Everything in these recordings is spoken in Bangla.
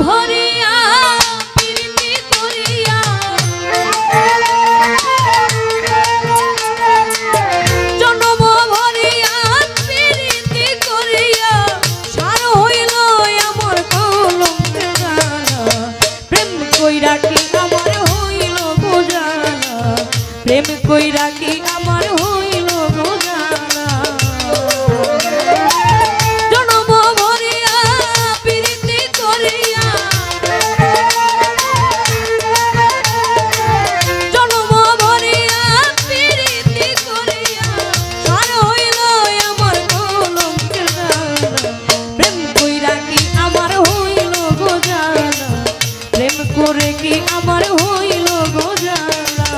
ভরিয়া প্রীতি করিয়া জন্ম ভরিয়া প্রীতি করিয়া সার হইল আমার কলঙ্কের জ্বালা প্রেম কইরা কি আমার হইল গো জ্বালা প্রেম কইরা কি আমার হইল গো জ্বালা জন্ম ভরিয়া প্রীতি করিয়া জন্ম ভরিয়া প্রীতি করিয়া সার হইল আমার কলঙ্কের জ্বালা প্রেম কইরা কি আমার হইল গো জ্বালা প্রেম করে কি আমার হইল গো জ্বালা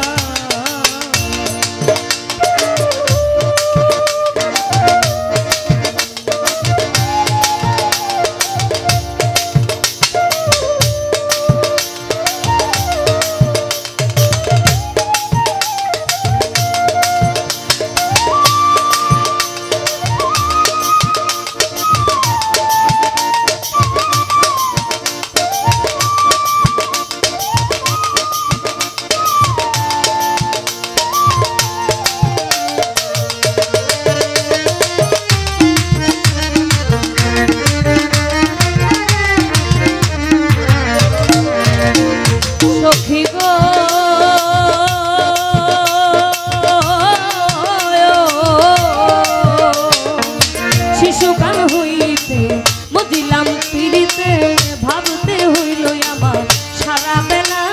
সখী গো শিশুকাল হইতে মজিলাম পিড়িতে ভাবতে হইল আমার সারা বেলা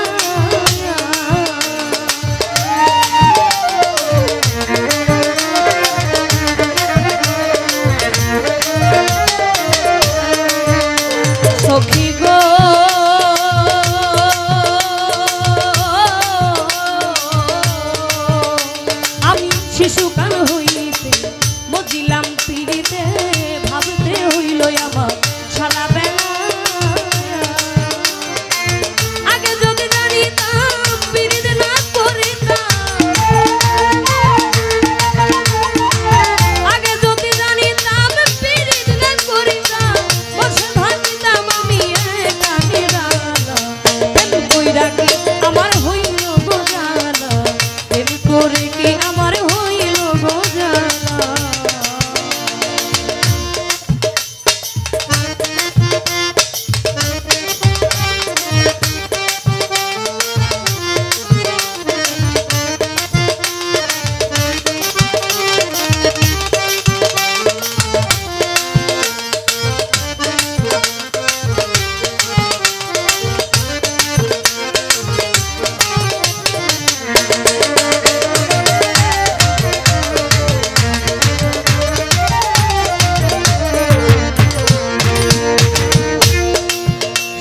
সখী গো শিশুকাল হইতে মজিলাম পিড়িতে ভাবতে হইল আমার সারা বেলা আগে যদি জানিতাম পিড়িত না করিতাম আগে যদি জানিতাম পিড়িত না করিতাম বসে ভাবিতাম আমি একা নিরালা প্রেম কইরা কি আমার হইল গো জ্বালা প্রেম করে কি আমার হইল গো জ্বালা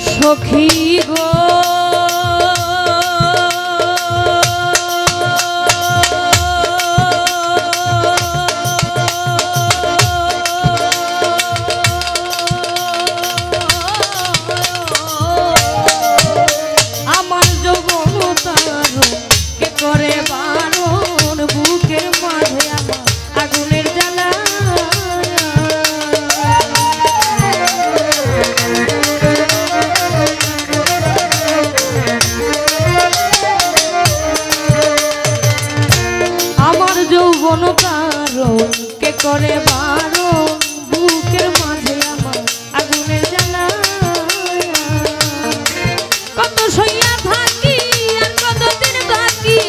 সখী গো আমার যৌবনতার কে করে বারণ বুকের মাঝে আমার আগুনের জ্বালা যৌবন কারণ কে করে বারণ বুকের মাঝে আমার আগুনের জ্বালা কত সইয়া থাকি আর কতদিন বাকি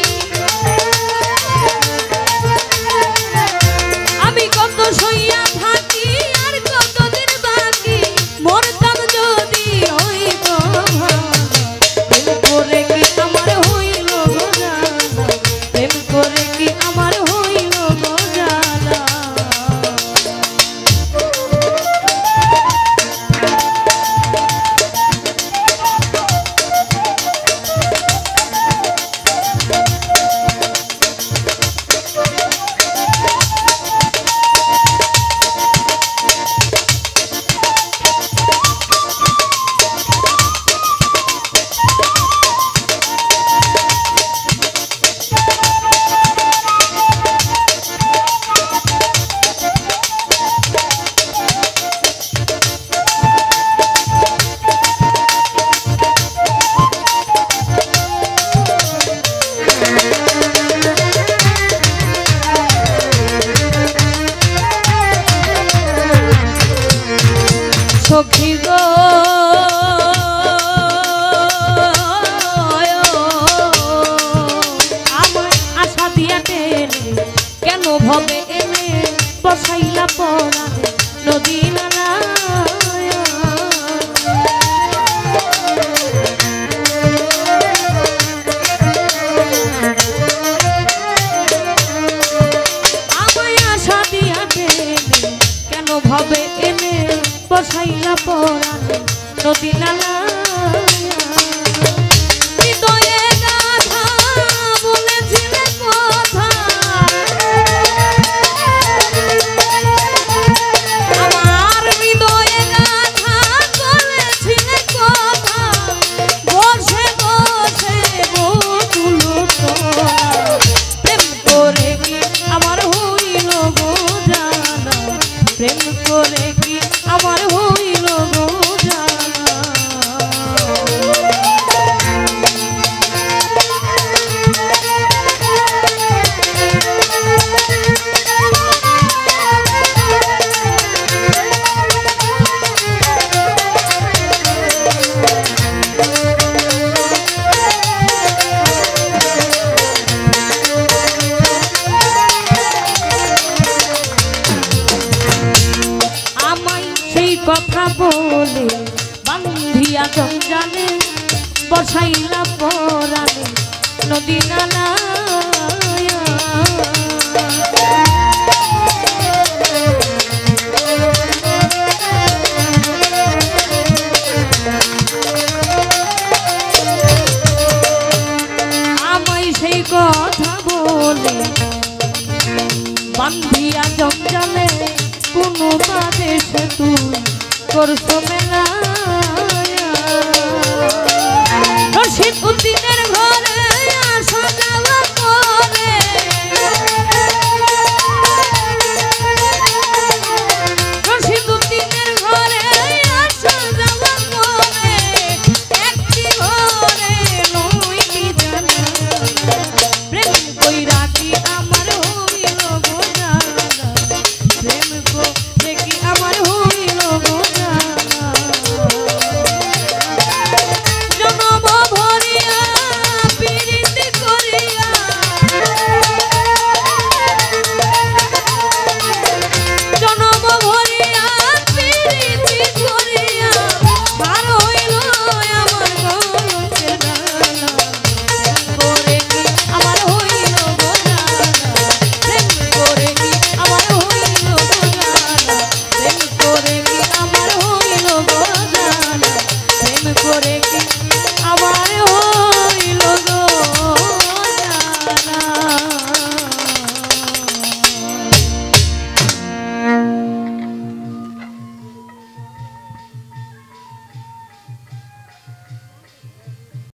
আমি কত সইয়া থাকি আর কতদিন বাকি মরতাম যদি হইত প্রেম করে কি আমার হইল গো জ্বালা প্রেম করে কি আমার হইল গো জ্বালা সখী গো আমার আশা দিয়া টেনে কেন ভবে এনে বসাইলা পরাণে নদী নালা ভাবে এনে বসাইলা পরাণে নদী নালা হৃদয়ে গাথা বলেছিলে কথা আমার হৃদয়ে গাথা বলেছিলে কথা বসে বসে বকুলো প্রেম করে কি আমার হইল গো জানা প্রেম করে কি আমার হইল গো জানা কথা বলে বান্ধিয়া জঞ্জালে বসাইলা পরাণে নদী নালা আমায় সেই কথা বলে বান্ধিয়া জঞ্জালে কোনো বাদেশে তুই করছো মেলা রশিদ উদ্দিনের ঘরে